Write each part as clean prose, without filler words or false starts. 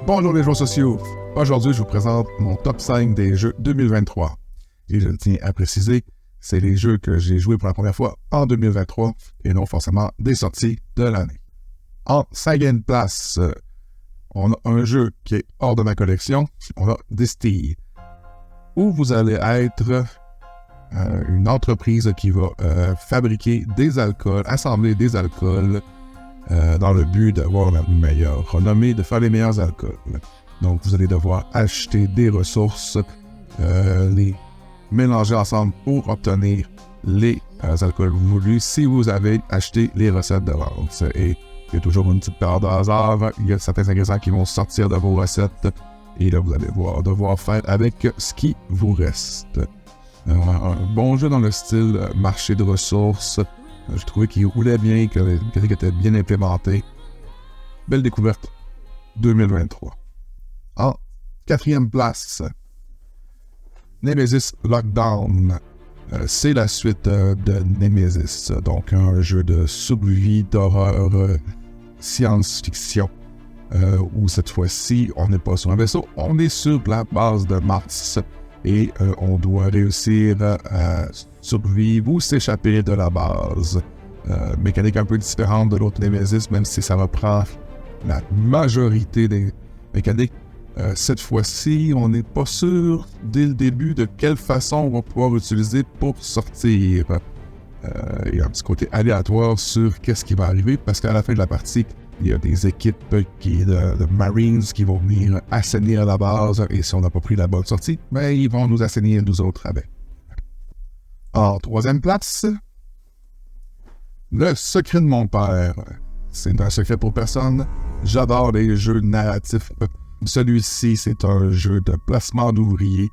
Bonjour les joueurs sociaux! Aujourd'hui, je vous présente mon top 5 des jeux 2023. Et je tiens à préciser, c'est les jeux que j'ai joués pour la première fois en 2023 et non forcément des sorties de l'année. En 5e place, on a un jeu qui est hors de ma collection, on a Distille, où vous allez être une entreprise qui va fabriquer des alcools, assembler des alcools dans le but d'avoir la meilleure renommée, de faire les meilleurs alcools. Donc, vous allez devoir acheter des ressources, les mélanger ensemble pour obtenir les alcools voulus si vous avez acheté les recettes d'avance. Et il y a toujours une petite part de hasard, il y a certains ingrédients qui vont sortir de vos recettes et là, vous allez devoir faire avec ce qui vous reste. Un bon jeu dans le style marché de ressources. Je trouvais qu'il roulait bien, qu'il était bien implémenté. Belle découverte 2023. En 4e place, Nemesis Lockdown. C'est la suite de Nemesis, donc un jeu de survie, d'horreur, science-fiction, où cette fois-ci, on n'est pas sur un vaisseau, on est sur la base de Mars et on doit réussir à survivre ou s'échapper de la base. Mécanique un peu différente de l'autre Nemesis, même si ça reprend la majorité des mécaniques. Cette fois-ci, on n'est pas sûr dès le début de quelle façon on va pouvoir utiliser pour sortir. Il y a un petit côté aléatoire sur qu'est-ce qui va arriver, parce qu'à la fin de la partie, il y a des équipes de Marines qui vont venir assainir la base, et si on n'a pas pris la bonne sortie, ben, ils vont nous assainir nous autres avec. En 3e place, Le secret de mon père. C'est un secret pour personne. J'adore les jeux narratifs. Celui-ci, c'est un jeu de placement d'ouvriers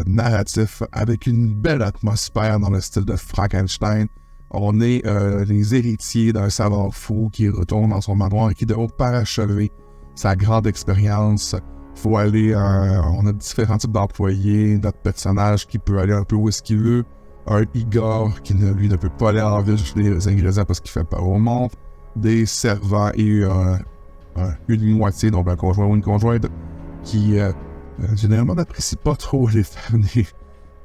narratif avec une belle atmosphère dans le style de Frankenstein. On est les héritiers d'un savant fou qui retourne dans son manoir et qui doit parachever sa grande expérience. Faut aller, on a différents types d'employés, notre personnage qui peut aller un peu où est-ce qu'il veut, un Igor qui lui ne peut pas aller en ville chercher des ingrédients parce qu'il fait peur au monde, des servants et une moitié, donc un conjoint ou une conjointe qui généralement n'apprécie pas trop les faire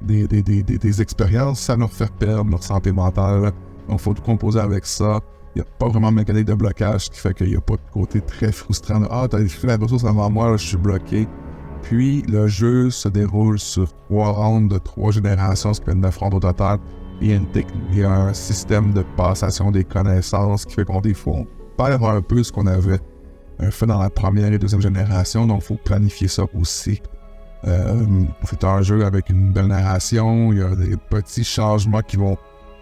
des expériences, ça leur fait perdre leur santé mentale. Donc il faut tout composer avec ça. Il n'y a pas vraiment de mécanique de blocage, ce qui fait qu'il n'y a pas de côté très frustrant de « Ah, t'as écrit la ressource avant moi, là, je suis bloqué ». Puis le jeu se déroule sur 3 rounds de 3 générations, ce qui fait 9 rounds au total. Il y a un système de passation des connaissances qui fait qu'on des fois on perd un peu ce qu'on avait fait dans la première et deuxième génération, donc il faut planifier ça aussi. C'est un jeu avec une belle narration, il y a des petits changements qui vont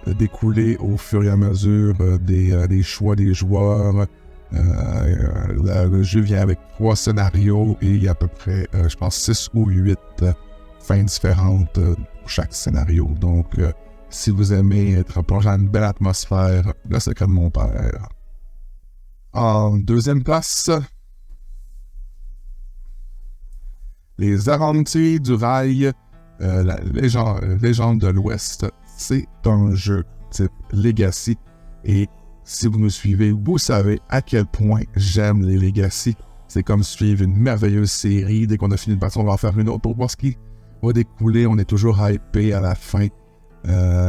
découler au fur et à mesure des choix des joueurs. Le jeu vient avec 3 scénarios et il y a à peu près, je pense, 6 ou 8 fins différentes pour chaque scénario. Donc, si vous aimez être plongé dans une belle atmosphère, Le secret de mon père. En 2e place, Les aventures du rail, la légende de l'Ouest. C'est un jeu type Legacy et si vous me suivez, vous savez à quel point j'aime les Legacy. C'est comme suivre une merveilleuse série. Dès qu'on a fini une partie, on va en faire une autre pour voir ce qui va découler. On est toujours hypé à la fin.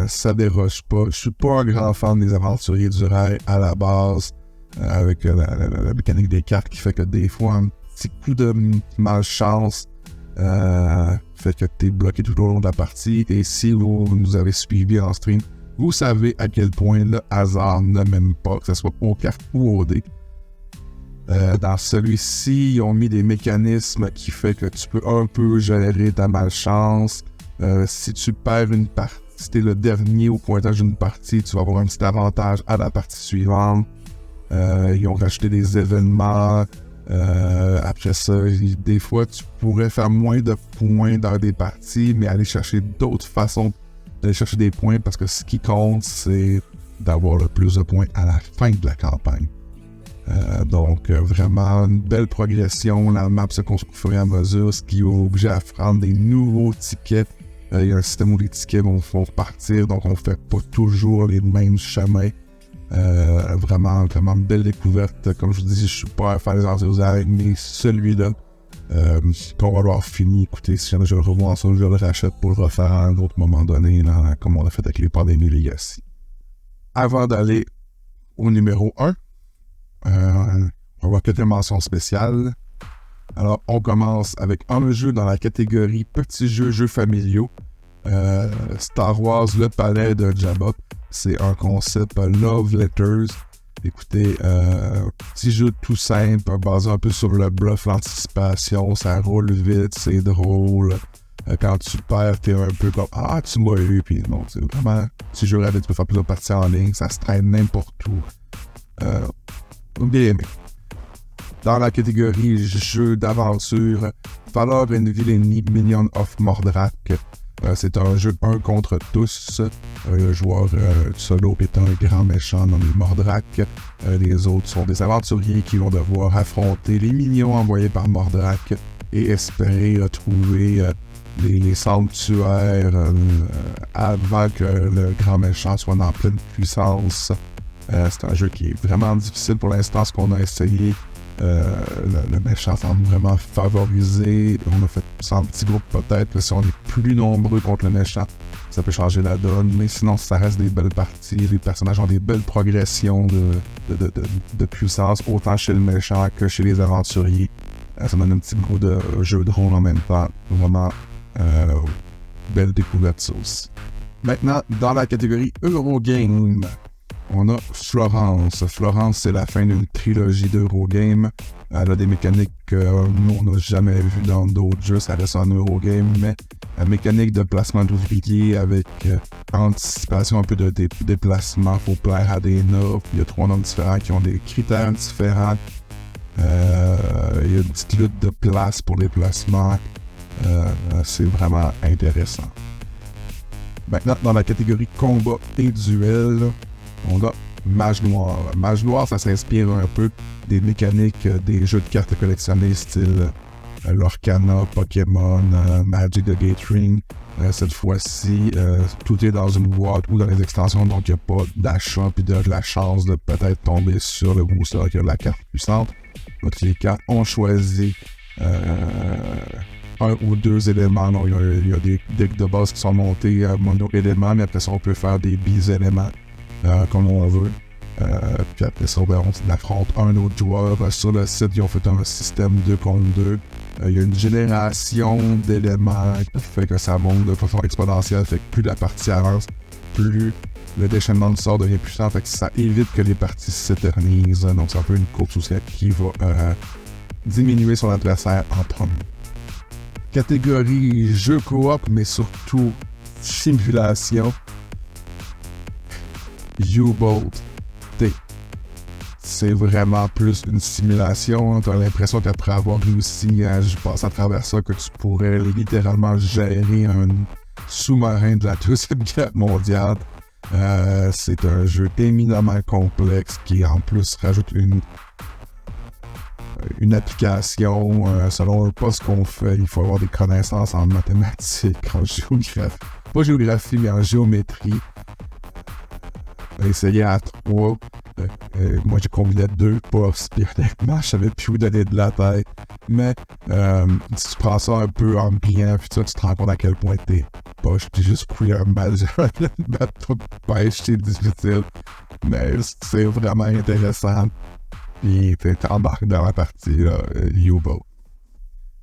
Ça déroge pas. Je suis pas un grand fan des aventuriers du rail à la base, avec la mécanique des cartes qui fait que des fois, un petit coup de malchance fait que tu es bloqué tout au long de la partie. Et si vous nous avez suivi en stream, vous savez à quel point le hasard ne m'aime pas, que ce soit aux cartes ou au dé. Dans celui-ci, ils ont mis des mécanismes qui fait que tu peux un peu gérer ta malchance. Si tu perds une partie, si tu es le dernier au pointage d'une partie, tu vas avoir un petit avantage à la partie suivante. Ils ont rajouté des événements. Après ça, des fois, tu pourrais faire moins de points dans des parties, mais aller chercher d'autres façons d'aller chercher des points, parce que ce qui compte, c'est d'avoir le plus de points à la fin de la campagne. Donc, vraiment, une belle progression. La map se construit au fur et à mesure, ce qui est obligé à prendre des nouveaux tickets. Il y a un système où les tickets vont partir, donc on ne fait pas toujours les mêmes chemins. Vraiment, vraiment belle découverte. Comme je vous dis, je suis pas un fan des Antilles, mais celui-là, qu'on va avoir fini, écoutez, si jamais je le revois ensemble, je le rachète pour le refaire à un autre moment donné, là, comme on l'a fait avec les Pandémies Legacy. Avant d'aller au numéro 1, on va voir quelques mentions spéciales. Alors, on commence avec un jeu dans la catégorie petits jeux familiaux. Star Wars, le palais de Jabba. C'est un concept Love Letters. Écoutez, petit jeu tout simple, basé un peu sur le bluff, l'anticipation, ça roule vite, c'est drôle. Quand tu perds, t'es un peu comme « Ah, tu m'as eu », puis non, c'est vraiment petit jeu rapide, tu peux faire plusieurs parties en ligne, ça se traîne n'importe où. Bien aimé. Dans la catégorie jeu d'aventure, Valor and Villainy Minion of Mordrak. C'est un jeu 1 contre tous. Le joueur solo est un grand méchant nommé Mordrak. Les autres sont des aventuriers qui vont devoir affronter les minions envoyés par Mordrak et espérer trouver les sanctuaires avant que le grand méchant soit en pleine puissance. C'est un jeu qui est vraiment difficile pour l'instant, ce qu'on a essayé. Le méchant semble vraiment favorisé. On a fait ça en petit groupe peut-être. Si on est plus nombreux contre le méchant, ça peut changer la donne. Mais sinon, ça reste des belles parties. Les personnages ont des belles progressions de puissance, autant chez le méchant que chez les aventuriers. Ça donne un petit goût de jeu de rôle en même temps. Vraiment belle découverte ça aussi. Maintenant, dans la catégorie Eurogame, on a Florence. Florence, c'est la fin d'une trilogie d'Eurogame. Elle a des mécaniques que nous, on n'a jamais vues dans d'autres jeux. Ça reste un Eurogame, mais la mécanique de placement d'ouvriers avec anticipation un peu de déplacement pour plaire à des noms. Il y a 3 noms différents qui ont des critères différents. Il y a une petite lutte de place pour les placements. C'est vraiment intéressant. Maintenant, dans la catégorie combat et duel, on a Mage Noir. Mage Noir, ça s'inspire un peu des mécaniques des jeux de cartes collectionnés style Lorcana, Pokémon, Magic the Gathering. Cette fois-ci, tout est dans une boîte ou dans les extensions, donc il n'y a pas d'achat puis de la chance de peut-être tomber sur le booster qui a la carte puissante. Donc les cartes ont choisi un ou 2 éléments. Donc, il y a des decks de base qui sont montés mono-éléments, mais après ça, on peut faire des bis-éléments. Comme on veut. Puis après ça, on affronte un autre joueur. Sur le site, ils ont fait un système 2 contre 2. Il y a une génération d'éléments qui fait que ça monte de façon exponentielle. Fait que plus la partie avance, plus le déchaînement du sort devient puissant. Fait que ça évite que les parties s'éternisent. Donc c'est un peu une course aussi qui va diminuer son adversaire en premier. Catégorie jeu coop, mais surtout simulation. U-Boat T. C'est vraiment plus une simulation. Tu as l'impression qu'après avoir réussi à passer à travers ça, que tu pourrais littéralement gérer un sous-marin de la Deuxième Guerre mondiale. C'est un jeu éminemment complexe qui en plus rajoute une application. Selon le poste qu'on fait, il faut avoir des connaissances en mathématiques, en géographie. Pas géographie, mais en géométrie. Essayé à 3. Moi, j'ai combiné 2 puffs, puis honnêtement, je savais plus où donner de la tête. Mais si tu prends ça un peu en bien, puis tu te rends compte à quel point t'es poche. J'ai juste pris un bateau de pêche, c'est difficile. Mais c'est vraiment intéressant. Puis t'embarques dans la partie U-Boat.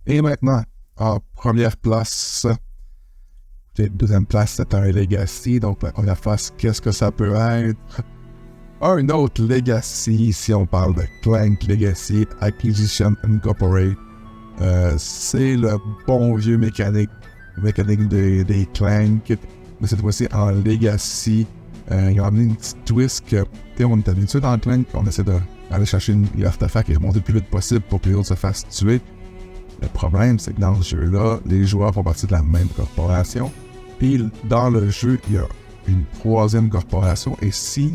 Et maintenant, en première place, deuxième place, c'est un Legacy. Donc, la première place, qu'est-ce que ça peut être? Un autre Legacy, si on parle de Clank Legacy Acquisition Incorporated. C'est le bon vieux mécanique des Clank. Mais cette fois-ci, en Legacy, ils ont amené une petite twist que, on est habitué dans Clank, on essaie d'aller chercher l'artefact et remonter le plus vite possible pour que les autres se fassent tuer. Le problème, c'est que dans ce jeu-là, les joueurs font partie de la même corporation. Puis dans le jeu, il y a une 3e corporation. Et si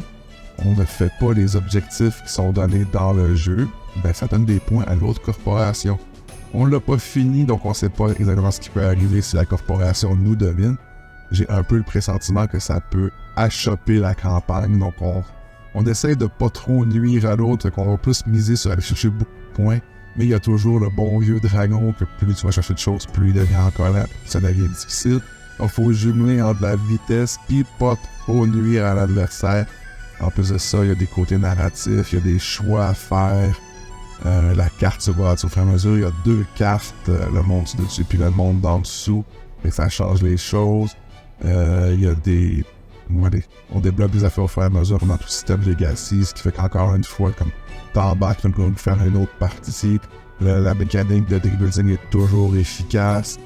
on ne fait pas les objectifs qui sont donnés dans le jeu, ben ça donne des points à l'autre corporation. On l'a pas fini, donc on ne sait pas exactement ce qui peut arriver si la corporation nous domine. J'ai un peu le pressentiment que ça peut achoper la campagne. Donc On essaie de pas trop nuire à l'autre, qu'on va plus miser sur aller chercher beaucoup de points, mais il y a toujours le bon vieux dragon que plus tu vas chercher de choses, plus il devient en colère, ça devient difficile. Il faut jumeler entre la vitesse et pas trop nuire à l'adversaire. En plus de ça, il y a des côtés narratifs, il y a des choix à faire. La carte se bâtit au fur et à mesure. Il y a 2 cartes, le monde du dessus puis le monde d'en dessous. Et ça change les choses. Il y a des... on débloque des affaires au fur et à mesure dans tout le système Legacy, ce qui fait qu'encore une fois, comme t'embarques, tu vas nous faire une autre partie. La mécanique de deck building est toujours efficace.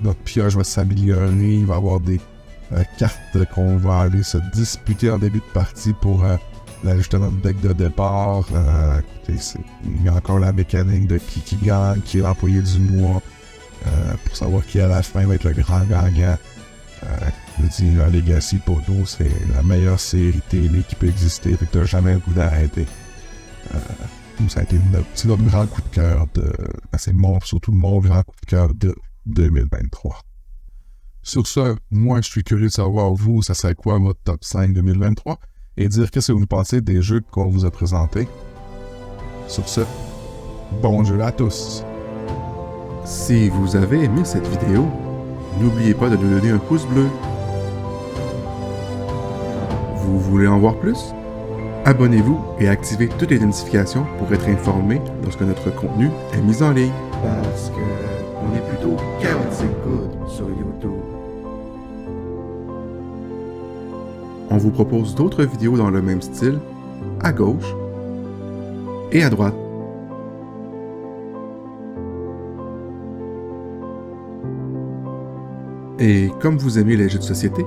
Notre pioche va s'améliorer. Il va y avoir des cartes qu'on va aller se disputer en début de partie pour l'ajouter à notre deck de départ. Il y a encore la mécanique de qui gagne, qui est l'employé du mois, pour savoir qui à la fin va être le grand gagnant. Je dis, la Legacy pour nous, c'est la meilleure série télé qui peut exister, fait que t'as jamais le goût d'arrêter. Ça a été notre grand coup de cœur surtout mon grand coup de cœur de 2023. Sur ce, moi je suis curieux de savoir vous, ça serait quoi votre top 5 2023 et dire qu'est-ce que vous pensez des jeux qu'on vous a présentés. Sur ce, bon jeu à tous! Si vous avez aimé cette vidéo, n'oubliez pas de nous donner un pouce bleu. Vous voulez en voir plus? Abonnez-vous et activez toutes les notifications pour être informé lorsque notre contenu est mis en ligne. Parce que on est plutôt chaotic good sur YouTube. On vous propose d'autres vidéos dans le même style, à gauche et à droite. Et comme vous aimez les jeux de société,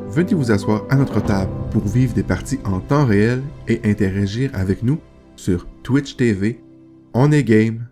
venez vous asseoir à notre table pour vivre des parties en temps réel et interagir avec nous sur Twitch TV. On est game!